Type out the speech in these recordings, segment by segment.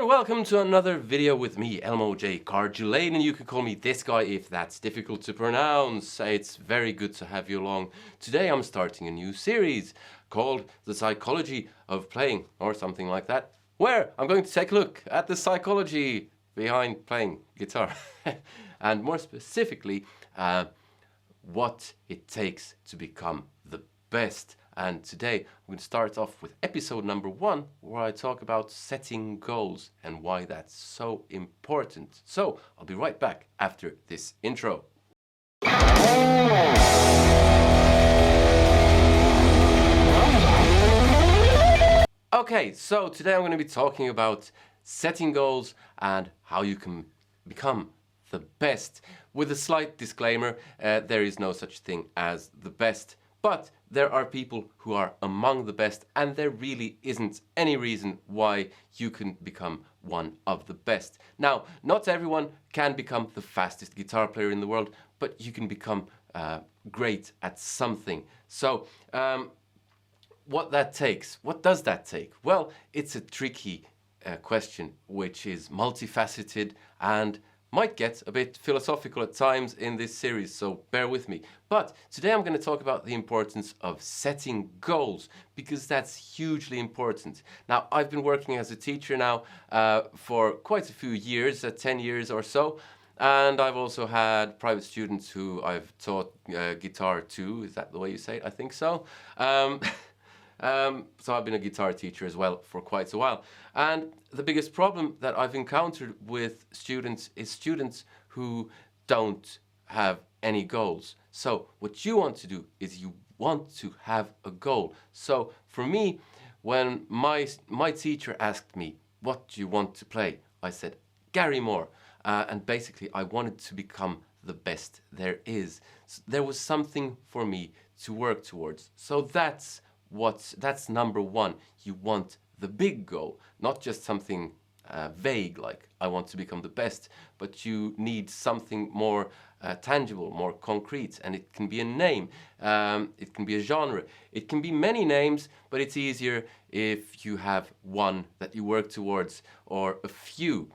Welcome to another video with me, Elmo J. Karjalainen. You can call me this guy if that's difficult to pronounce. It's very good to have you along. Today I'm starting a new series called The Psychology of Playing, or something like that, where I'm going to take a look at the psychology behind playing guitar. And more specifically, what it takes to become the best. And today I'm going to start off with episode number 1, where I talk about setting goals and why that's so important. So I'll be right back after this intro. Okay, so today I'm going to be talking about setting goals and how you can become the best. With a slight disclaimer, there is no such thing as the best. But there are people who are among the best, and there really isn't any reason why you can become one of the best. Now, not everyone can become the fastest guitar player in the world, but you can become great at something. So, what does that take? Well, it's a tricky question, which is multifaceted and might get a bit philosophical at times in this series, so bear with me. But today I'm going to talk about the importance of setting goals, because that's hugely important. Now, I've been working as a teacher now for quite a few years, 10 years or so, and I've also had private students who I've taught guitar to. Is that the way you say it? I think so. So I've been a guitar teacher as well for quite a while. And the biggest problem that I've encountered with students is students who don't have any goals. So what you want to do is you want to have a goal. So for me, when my teacher asked me, what do you want to play? I said, Gary Moore. And basically I wanted to become the best there is. So there was something for me to work towards. So that's number 1. You want the big goal, not just something vague like I want to become the best, but you need something more tangible, more concrete, and it can be a name, it can be a genre, it can be many names, but it's easier if you have one that you work towards, or a few,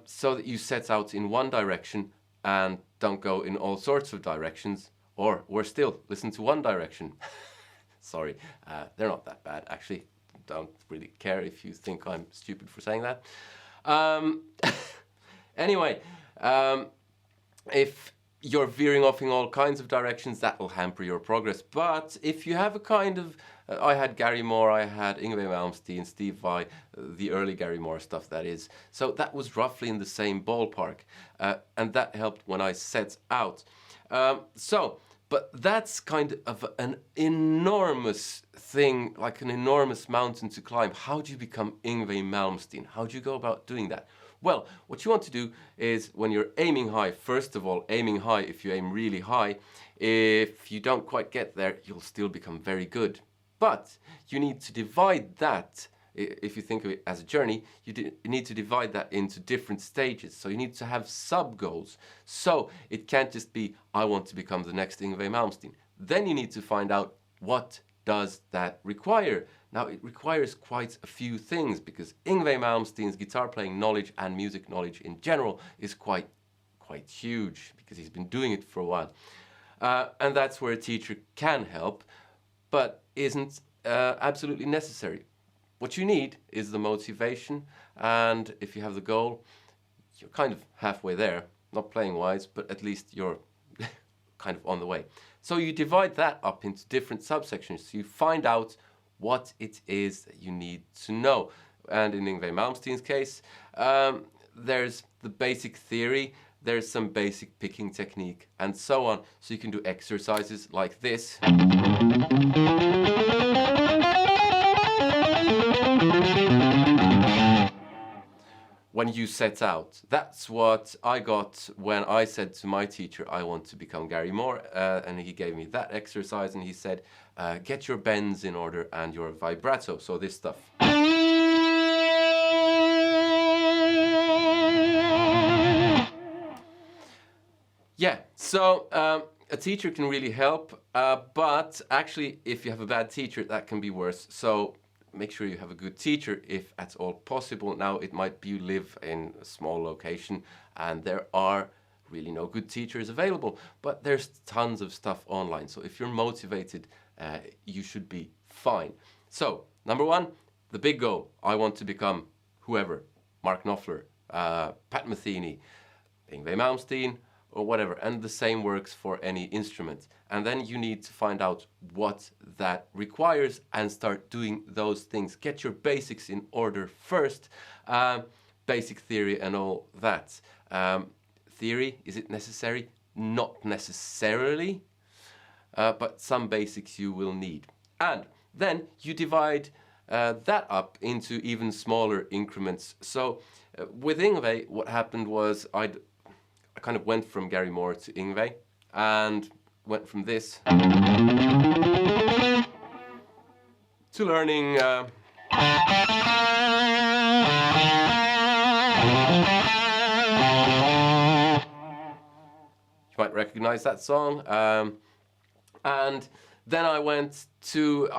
so that you set out in one direction and don't go in all sorts of directions, or worse still, listen to one direction. Sorry, they're not that bad, actually. Don't really care if you think I'm stupid for saying that. Anyway, if you're veering off in all kinds of directions, that will hamper your progress. But if you have a kind of... I had Gary Moore, I had Yngwie Malmsteen, Steve Vai, the early Gary Moore stuff, that is. So that was roughly in the same ballpark. And that helped when I set out. But that's kind of an enormous thing, like an enormous mountain to climb. How do you become Yngwie Malmsteen? How do you go about doing that? Well, what you want to do is, when you're aiming high, first of all, aiming high, if you aim really high, if you don't quite get there, you'll still become very good. But you need to divide that. If you think of it as a journey, you need to divide that into different stages. So you need to have sub-goals. So it can't just be, I want to become the next Yngwie Malmsteen. Then you need to find out, what does that require? Now, it requires quite a few things, because Yngwie Malmsteen's guitar playing knowledge and music knowledge in general is quite huge, because he's been doing it for a while. And that's where a teacher can help, but isn't absolutely necessary. What you need is the motivation, and if you have the goal, you're kind of halfway there. Not playing wise, but at least you're kind of on the way. So you divide that up into different subsections. So you find out what it is that you need to know. And in Yngwie Malmsteen's case, there's the basic theory, there's some basic picking technique, and so on. So you can do exercises like this. when you set out. That's what I got when I said to my teacher, I want to become Gary Moore, and he gave me that exercise, and he said, get your bends in order and your vibrato, so this stuff. Yeah, so a teacher can really help, but actually if you have a bad teacher, that can be worse. So make sure you have a good teacher if at all possible. Now it might be you live in a small location and there are really no good teachers available, but there's tons of stuff online. So if you're motivated, you should be fine. So number one, the big goal. I want to become whoever, Mark Knopfler, Pat Metheny, Yngwie Malmsteen, or whatever, and the same works for any instrument. And then you need to find out what that requires and start doing those things. Get your basics in order first, basic theory and all that. Theory, is it necessary? Not necessarily, but some basics you will need. And then you divide that up into even smaller increments. So with Yngwie, what happened was I kind of went from Gary Moore to Yngwie and went from this to learning you might recognize that song, and then I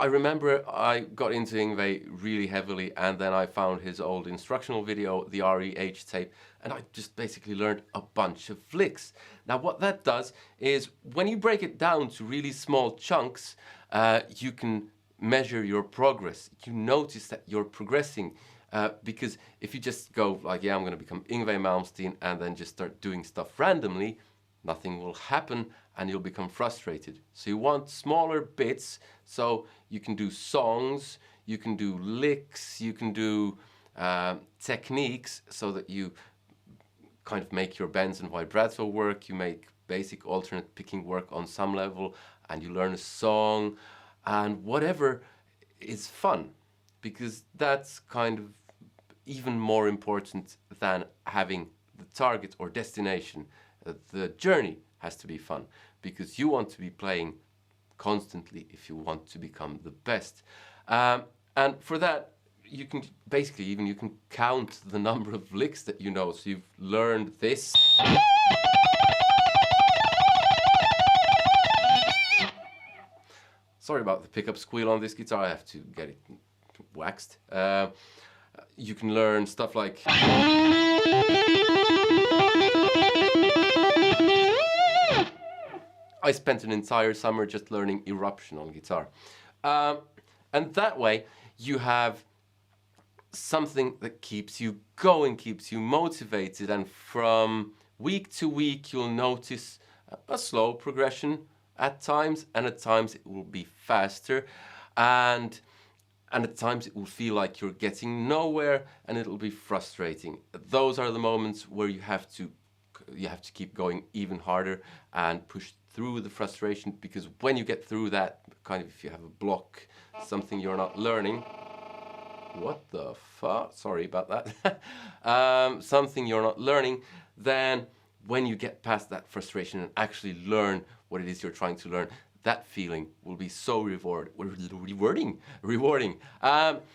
remember I got into Yngwie really heavily, and then I found his old instructional video, the REH tape, and I just basically learned a bunch of licks. Now what that does is when you break it down to really small chunks, you can measure your progress. You notice that you're progressing, because if you just go like, yeah, I'm going to become Yngwie Malmsteen, and then just start doing stuff randomly, nothing will happen and you'll become frustrated. So you want smaller bits, so you can do songs, you can do licks, you can do techniques, so that you kind of make your bends and vibrato work, you make basic alternate picking work on some level, and you learn a song, and whatever is fun, because that's kind of even more important than having the target or destination. The journey has to be fun, because you want to be playing constantly if you want to become the best. And for that, you can basically you can count the number of licks that you know. So you've learned this. Sorry about the pickup squeal on this guitar, I have to get it waxed. You can learn stuff like I spent an entire summer just learning eruption on guitar. And that way you have something that keeps you going, keeps you motivated, and from week to week you'll notice a slow progression at times, and at times it will be faster, and at times it will feel like you're getting nowhere and it'll be frustrating. Those are the moments where you have to keep going even harder and push through the frustration, because when you get through that, kind of if you have a block, something you're not learning, what the fuck, sorry about that, something you're not learning, then when you get past that frustration and actually learn what it is you're trying to learn, that feeling will be so rewarding.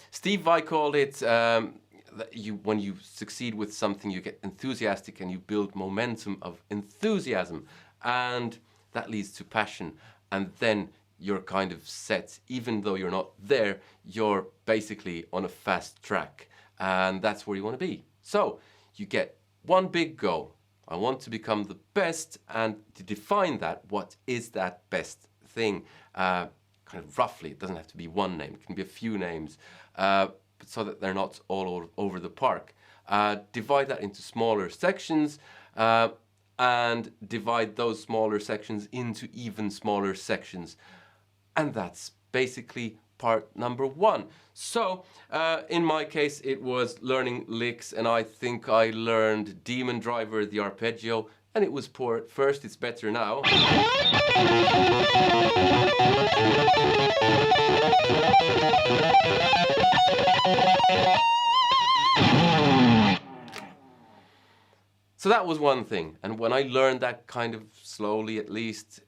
Steve Vai called it, when you succeed with something, you get enthusiastic and you build momentum of enthusiasm, and that leads to passion, and then you're kind of set. Even though you're not there, you're basically on a fast track, and that's where you want to be. So you get one big goal. I want to become the best, and to define that, what is that best thing? Kind of roughly, it doesn't have to be one name, it can be a few names, so that they're not all over the park. Divide that into smaller sections, and divide those smaller sections into even smaller sections. And that's basically part number one. So in my case, it was learning licks, and I think I learned Demon Driver, the arpeggio, and it was poor at first, it's better now. So that was one thing. And when I learned that kind of slowly, at least,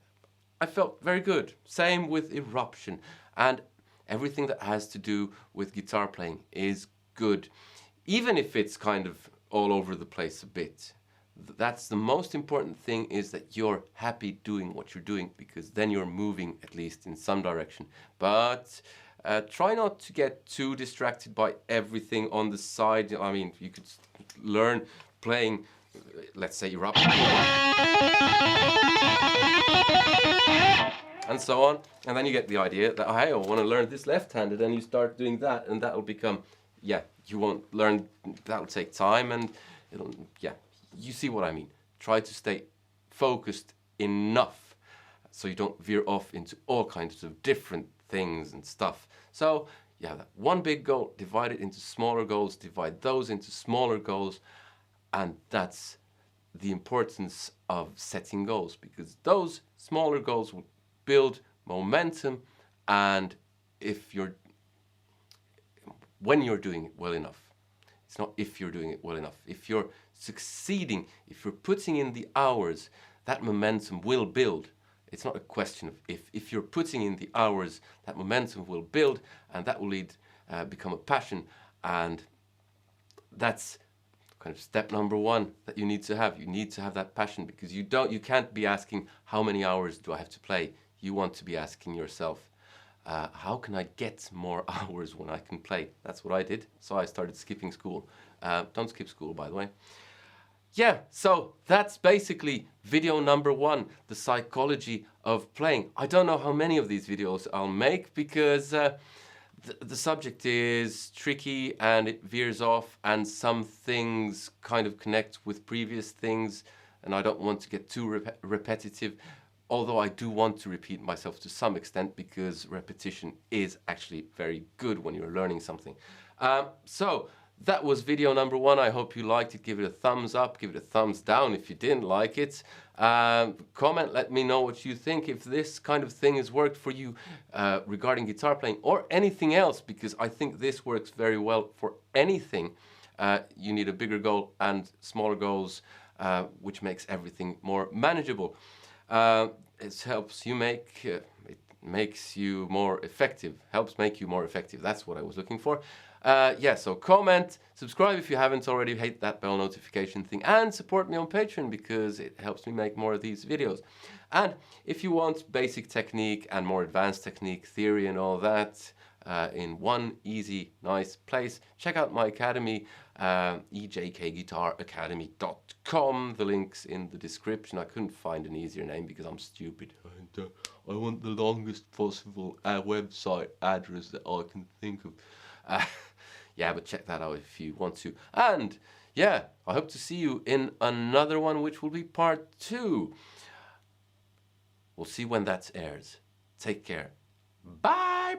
I felt very good. Same with eruption. And everything that has to do with guitar playing is good. Even if it's kind of all over the place a bit. That's the most important thing, is that you're happy doing what you're doing, because then you're moving at least in some direction. But try not to get too distracted by everything on the side. I mean, you could learn playing, let's say, eruption, and so on, and then you get the idea that, hey, I want to learn this left-handed, and you start doing that, and that'll become, yeah, you won't learn, that'll take time, and it'll, yeah, you see what I mean. Try to stay focused enough so you don't veer off into all kinds of different things and stuff. So yeah, that one big goal, divide it into smaller goals, divide those into smaller goals, and that's the importance of setting goals, because those smaller goals will build momentum, and when you're doing it well enough, it's not if you're doing it well enough, if you're succeeding, if you're putting in the hours, that momentum will build. It's not a question of if. If you're putting in the hours, that momentum will build, and that will become a passion, and that's kind of step number one that you need to have. You need to have that passion, because you can't be asking, how many hours do I have to play? You want to be asking yourself, how can I get more hours when I can play? That's what I did. So I started skipping school. Don't skip school, by the way. Yeah, so that's basically video number one, the psychology of playing. I don't know how many of these videos I'll make, because the subject is tricky and it veers off, and some things kind of connect with previous things, and I don't want to get too repetitive. Although I do want to repeat myself to some extent, because repetition is actually very good when you're learning something. So that was video number one. I hope you liked it. Give it a thumbs up, give it a thumbs down if you didn't like it. Comment, let me know what you think, if this kind of thing has worked for you regarding guitar playing or anything else, because I think this works very well for anything. You need a bigger goal and smaller goals, which makes everything more manageable. It helps you it makes you more effective, helps make you more effective. That's what I was looking for. Yeah, so comment, subscribe if you haven't already, hit that bell notification thing, and support me on Patreon, because it helps me make more of these videos. And if you want basic technique and more advanced technique, theory and all that, in one easy, nice place, check out my academy, ejkguitaracademy.com. The link's in the description. I couldn't find an easier name because I'm stupid. And, I want the longest possible website address that I can think of. Yeah, but check that out if you want to. And yeah, I hope to see you in another one, which will be part 2. We'll see when that airs. Take care. Bye!